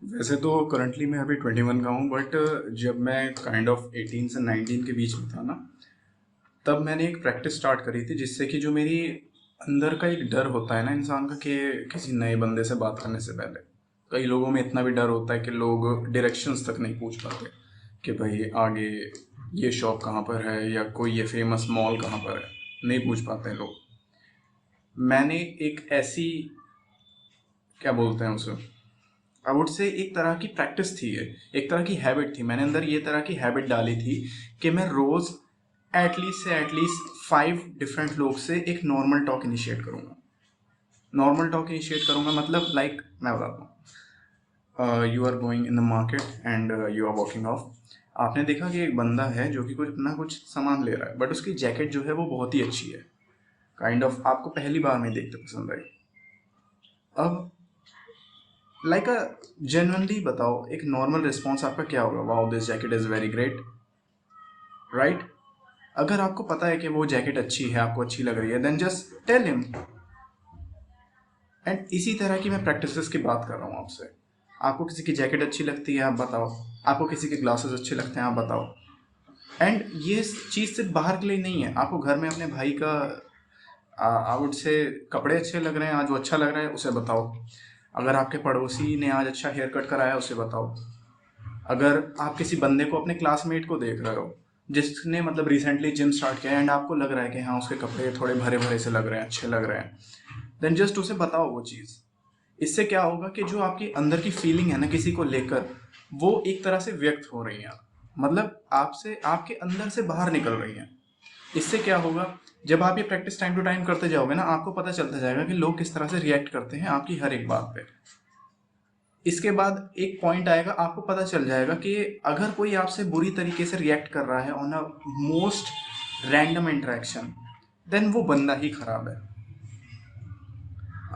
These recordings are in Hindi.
वैसे तो करंटली मैं अभी 21 का हूँ, बट जब मैं काइंड ऑफ 18 से 19 के बीच में था ना, तब मैंने एक प्रैक्टिस स्टार्ट करी थी, जिससे कि जो मेरी अंदर का एक डर होता है ना इंसान का, कि किसी नए बंदे से बात करने से पहले कई लोगों में इतना भी डर होता है कि लोग डायरेक्शंस तक नहीं पूछ पाते कि भाई आगे ये शॉप कहाँ पर है या कोई ये फेमस मॉल कहाँ पर है, नहीं पूछ पाते हैं लोग। मैंने एक ऐसी, क्या बोलते हैं उसे, आई वुड से एक तरह की प्रैक्टिस थी ये, एक तरह की हैबिट थी, मैंने अंदर ये तरह की हैबिट डाली थी कि मैं रोज एटलीस्ट 5 डिफरेंट लोग से एक नॉर्मल टॉक इनिशिएट करूंगा। नॉर्मल टॉक इनिशिएट करूंगा मतलब लाइक मैं बताता हूँ, you are going in the market and you are walking off. आपने देखा कि एक बंदा है जो कि कुछ अपना कुछ सामान ले रहा है, बट उसकी जैकेट जो है वो बहुत ही अच्छी है, काइंड ऑफ आपको पहली बार में देखते पसंद आई। अब लाइक अ जेन्युइनली बताओ, एक नॉर्मल रिस्पॉन्स आपका क्या होगा? Wow, this jacket is very great, right? अगर आपको पता है कि वो जैकेट अच्छी है, आपको अच्छी लग रही है, then just tell him. And इसी तरह की मैं प्रैक्टिसेस की बात कर रहा हूँ आपसे। आपको किसी की जैकेट अच्छी लगती है, आप बताओ। आपको किसी के ग्लासेस अच्छे लगते हैं, आप बताओ। एंड ये चीज़ सिर्फ बाहर के लिए नहीं है, आपको घर में अपने भाई का आई वुड से कपड़े अच्छे लग रहे हैं, आज वो अच्छा लग रहा है, उसे बताओ। अगर आपके पड़ोसी ने आज अच्छा हेयर कट कराया, उसे बताओ। अगर आप किसी बंदे को, अपने क्लासमेट को देख रहे हो जिसने मतलब रिसेंटली जिम स्टार्ट किया है, एंड आपको लग रहा है कि हाँ उसके कपड़े थोड़े भरे भरे से लग रहे हैं, अच्छे लग रहे हैं, देन जस्ट उसे बताओ वो चीज़। इससे क्या होगा कि जो आपकी अंदर की फीलिंग है ना किसी को लेकर, वो एक तरह से व्यक्त हो रही है, मतलब आपसे, आपके अंदर से बाहर निकल रही है। इससे क्या होगा, जब आप ये प्रैक्टिस टाइम टू टाइम करते जाओगे ना, आपको पता चलता जाएगा कि लोग किस तरह से रिएक्ट करते हैं आपकी हर एक बात पे। इसके बाद एक पॉइंट आएगा, आपको पता चल जाएगा कि अगर कोई आपसे बुरी तरीके से रिएक्ट कर रहा है on a most random interaction, then वो बंदा ही खराब है।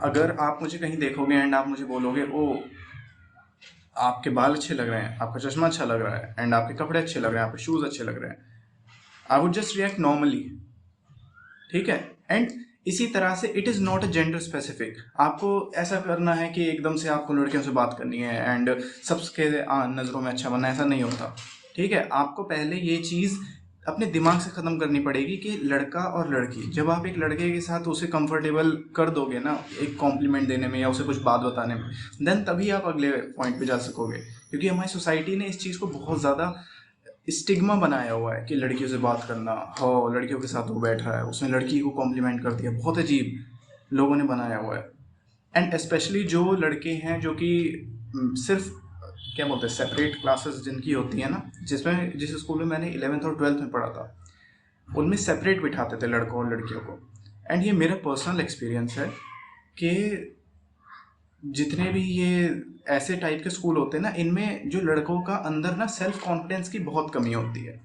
अगर आप मुझे कहीं देखोगे एंड आप मुझे बोलोगे, ओ आपके बाल अच्छे लग रहे हैं, आपका चश्मा अच्छा लग रहा है, एंड आपके कपड़े अच्छे लग रहे हैं, आपके शूज अच्छे लग रहे हैं, I would just react normally. ठीक है? एंड इसी तरह से it is not a gender specific. आपको ऐसा करना है कि एकदम से आपको लड़कियों से बात करनी है एंड सबके नज़रों में अच्छा बनना, ऐसा नहीं होता। ठीक है? आपको पहले ये चीज़ अपने दिमाग से ख़त्म करनी पड़ेगी कि लड़का और लड़की, जब आप एक लड़के के साथ उसे कंफर्टेबल कर दोगे ना एक कॉम्प्लीमेंट देने में या उसे कुछ बात बताने में, देन तभी आप अगले पॉइंट पे जा सकोगे। क्योंकि हमारी सोसाइटी ने इस चीज़ को बहुत ज़्यादा स्टिग्मा बनाया हुआ है कि लड़कियों से बात करना, हो लड़कियों के साथ वो बैठ रहा है, उसने लड़की को कॉम्प्लीमेंट कर दिया, बहुत अजीब लोगों ने बनाया हुआ है। एंड स्पेशली जो लड़के हैं जो कि सिर्फ, क्या बोलते हैं, सेपरेट क्लासेस जिनकी होती है ना, जिसमें जिस स्कूल में मैंने 11th और 12th में पढ़ा था, उनमें सेपरेट बिठाते थे लड़कों और लड़कियों को। एंड ये मेरा पर्सनल एक्सपीरियंस है कि जितने भी ये ऐसे टाइप के स्कूल होते हैं ना, इनमें जो लड़कों का अंदर ना सेल्फ कॉन्फिडेंस की बहुत कमी होती है।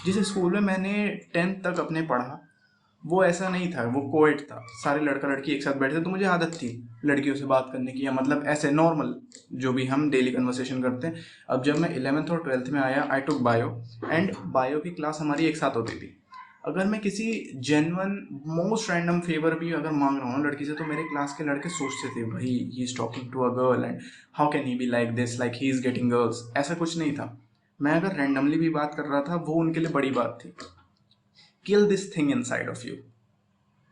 जिस स्कूल में मैंने 10th तक अपने पढ़ा, वो ऐसा नहीं था, वो कोएड था, सारे लड़का लड़की एक साथ बैठे थे, तो मुझे आदत थी लड़कियों से बात करने की, या मतलब ऐसे नॉर्मल जो भी हम डेली कन्वर्सेशन करते हैं। अब जब मैं 11th और 12th में आया, आई टुक बायो, एंड बायो की क्लास हमारी एक साथ होती थी। अगर मैं किसी जेन्युइन मोस्ट रैंडम फेवर भी अगर मांग रहा हूँ लड़की से, तो मेरे क्लास के लड़के सोचते थे, भाई he is talking to a girl and how can he be like this, like he is getting girls. ऐसा कुछ नहीं था। मैं अगर रैंडमली भी बात कर रहा था, वो उनके लिए बड़ी बात थी। किल this thing inside of you.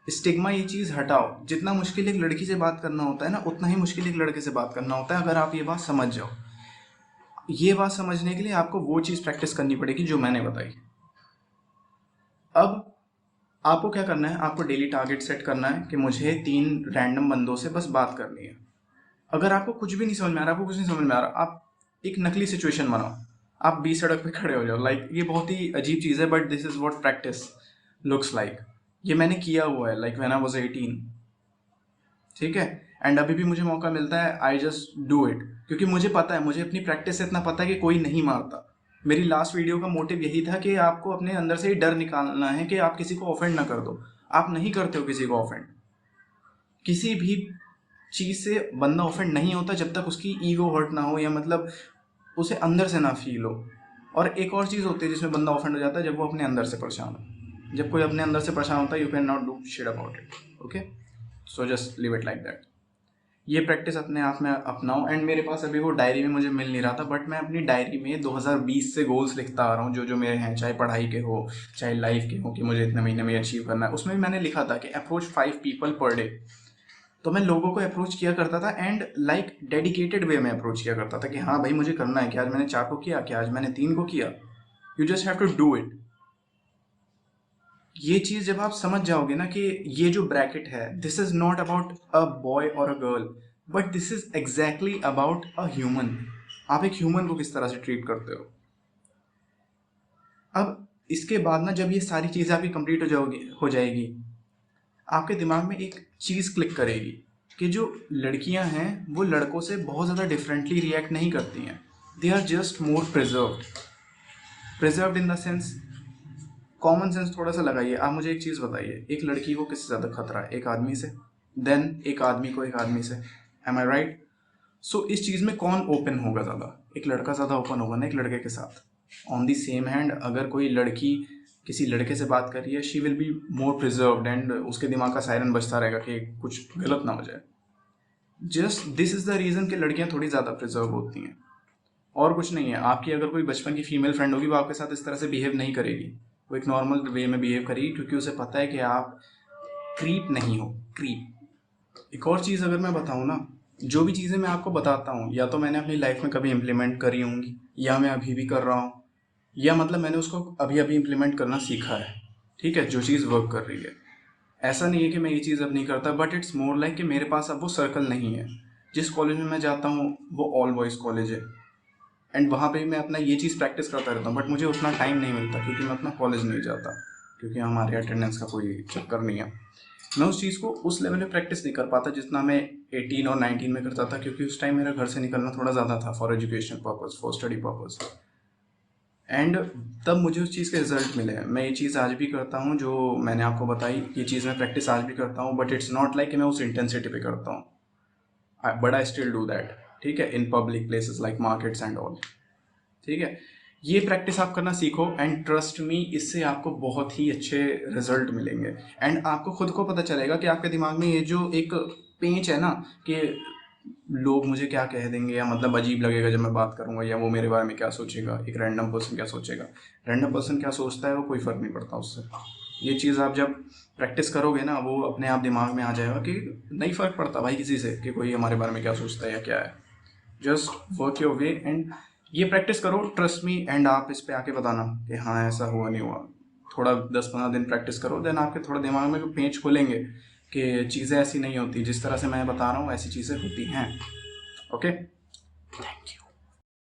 Stigma, ये चीज़ हटाओ। जितना मुश्किल एक लड़की से बात करना होता है ना, उतना ही मुश्किल एक लड़के से बात करना होता है, अगर आप ये बात समझ जाओ। ये बात समझने के लिए आपको वो चीज़ प्रैक्टिस करनी पड़ेगी जो मैंने बताई। अब आपको क्या करना है, आपको डेली टारगेट सेट करना है कि मुझे 3 रैंडम बंदों से बस बात करनी है। अगर आपको कुछ भी नहीं समझ में आ रहा, आपको कुछ नहीं समझ में आ रहा, आप एक नकली सिचुएशन बनाओ। आप बीच सड़क पे खड़े हो जाओ, लाइक ये बहुत ही अजीब चीज़ है, but this is what practice looks like. ये मैंने किया हुआ है, लाइक व्हेन आई वाज 18। ठीक है? एंड अभी भी मुझे मौका मिलता है, आई जस्ट डू इट, क्योंकि मुझे पता है, मुझे अपनी प्रैक्टिस से इतना पता है कि कोई नहीं मारता। मेरी लास्ट वीडियो का मोटिव यही था कि आपको अपने अंदर से ही डर निकालना है कि आप किसी को ऑफेंड ना कर दो। आप नहीं करते हो किसी को ऑफेंड। किसी भी चीज़ से बंदा ऑफेंड नहीं होता जब तक उसकी ईगो हर्ट ना हो, या मतलब उसे अंदर से ना फील हो। और एक और चीज़ होती है जिसमें बंदा ऑफेंड हो जाता है, जब वो अपने अंदर से परेशान हो। जब कोई अपने अंदर से परेशान होता है, you can not do shit about it. Okay? So just leave it like that. ये प्रैक्टिस अपने आप में अपनाओ। एंड मेरे पास अभी वो डायरी में मुझे मिल नहीं रहा था, बट मैं अपनी डायरी में 2020 से गोल्स लिखता आ रहा हूँ, जो जो मेरे हैं, चाहे पढ़ाई के हो चाहे लाइफ के हो, कि मुझे इतने महीने में अचीव करना है। उसमें भी मैंने लिखा था कि अप्रोच 5 पीपल पर डे। तो मैं लोगों को अप्रोच किया करता था एंड लाइक डेडिकेटेड वे में अप्रोच किया करता था कि हाँ भाई मुझे करना है, कि आज मैंने 4 को किया, कि आज मैंने 3 को किया। You just have to do it. ये चीज जब आप समझ जाओगे ना कि ये जो ब्रैकेट है, this is not about a boy or a girl, but this is exactly about a human. आप एक ह्यूमन को किस तरह से ट्रीट करते हो। अब इसके बाद ना जब ये सारी चीजें आपकी कंप्लीट हो जाएगी, आपके दिमाग में एक चीज क्लिक करेगी कि जो लड़कियां हैं वो लड़कों से बहुत ज्यादा डिफरेंटली रिएक्ट नहीं करती हैं। They are just more preserved in the sense, common sense थोड़ा सा लगाइए। आप मुझे एक चीज बताइए, एक लड़की को किससे ज्यादा खतरा है, एक आदमी से, देन एक आदमी को एक आदमी से। एम आई राइट? सो इस चीज में कौन ओपन होगा ज्यादा? एक लड़का ज्यादा ओपन होगा ना एक लड़के के साथ। ऑन दी सेम हैंड, अगर कोई लड़की किसी लड़के से बात कर रही है, she will be more preserved and उसके दिमाग का सायरन बजता रहेगा कि कुछ गलत ना हो जाए। Just this is the reason कि लड़कियां थोड़ी ज्यादा प्रिजर्व होती हैं, और कुछ नहीं है। आपकी अगर कोई बचपन की फीमेल फ्रेंड होगी, वो आपके साथ इस तरह से बिहेव नहीं करेगी, वो एक नॉर्मल वे में बिहेव करेगी, क्योंकि उसे पता है कि आप क्रीप नहीं हो, क्रीप। एक और चीज़ अगर मैं बताऊँ ना, जो भी चीज़ें मैं आपको बताता हूँ, या तो मैंने अपनी लाइफ में कभी इम्प्लीमेंट करी होंगी, या मैं अभी भी कर रहा हूँ, या मतलब मैंने उसको अभी अभी इम्प्लीमेंट करना सीखा है। ठीक है, जो चीज़ वर्क कर रही है। ऐसा नहीं है कि मैं ये चीज़ अब नहीं करता, बट इट्स मोर लाइक कि मेरे पास अब वो सर्कल नहीं है। जिस कॉलेज में मैं जाता हूँ वो ऑल बॉयज़ कॉलेज है, एंड वहाँ पे मैं अपना ये चीज़ प्रैक्टिस करता रहता हूँ, बट मुझे उतना टाइम नहीं मिलता क्योंकि मैं अपना कॉलेज नहीं जाता, क्योंकि हमारे अटेंडेंस का कोई चक्कर नहीं है। मैं उस चीज़ को उस लेवल पे प्रैक्टिस नहीं कर पाता जितना मैं 18 और 19 में करता था, क्योंकि उस टाइम मेरा घर से निकलना थोड़ा ज़्यादा था for education purpose, for study purpose. And तब मुझे उस चीज़ के रिजल्ट मिले। मैं ये चीज़ आज भी करता हूँ जो मैंने आपको बताई, ये चीज़ मैं प्रैक्टिस आज भी करता हूँ, बट इट्स नॉट लाइक कि मैं उस इंटेंसिटी पे करता हूँ, but I still do that. ठीक है, in public places like markets and all. ठीक है, ये प्रैक्टिस आप करना सीखो, एंड ट्रस्ट मी, इससे आपको बहुत ही अच्छे रिजल्ट मिलेंगे। एंड आपको खुद को पता चलेगा कि आपके दिमाग में ये जो एक पेंच है ना, कि लोग मुझे क्या कह देंगे, या मतलब अजीब लगेगा जब मैं बात करूंगा, या वो मेरे बारे में क्या सोचेगा, एक रैंडम पर्सन क्या सोचेगा। रैंडम पर्सन क्या सोचता है वो कोई फर्क नहीं पड़ता उससे। ये चीज़ आप जब प्रैक्टिस करोगे ना, वो अपने आप दिमाग में आ जाएगा कि नहीं फर्क पड़ता भाई किसी से, कि कोई हमारे बारे में क्या सोचता है या क्या है। Just work your way and ये प्रैक्टिस करो, ट्रस्ट मी। एंड आप इस पे आके बताना कि हाँ ऐसा हुआ नहीं हुआ। थोड़ा 10-15 दिन प्रैक्टिस करो, देन आपके थोड़ा दिमाग में पेंच खोलेंगे कि चीज़ें ऐसी नहीं होती, जिस तरह से मैं बता रहा हूँ ऐसी चीज़ें होती हैं। Okay, thank you.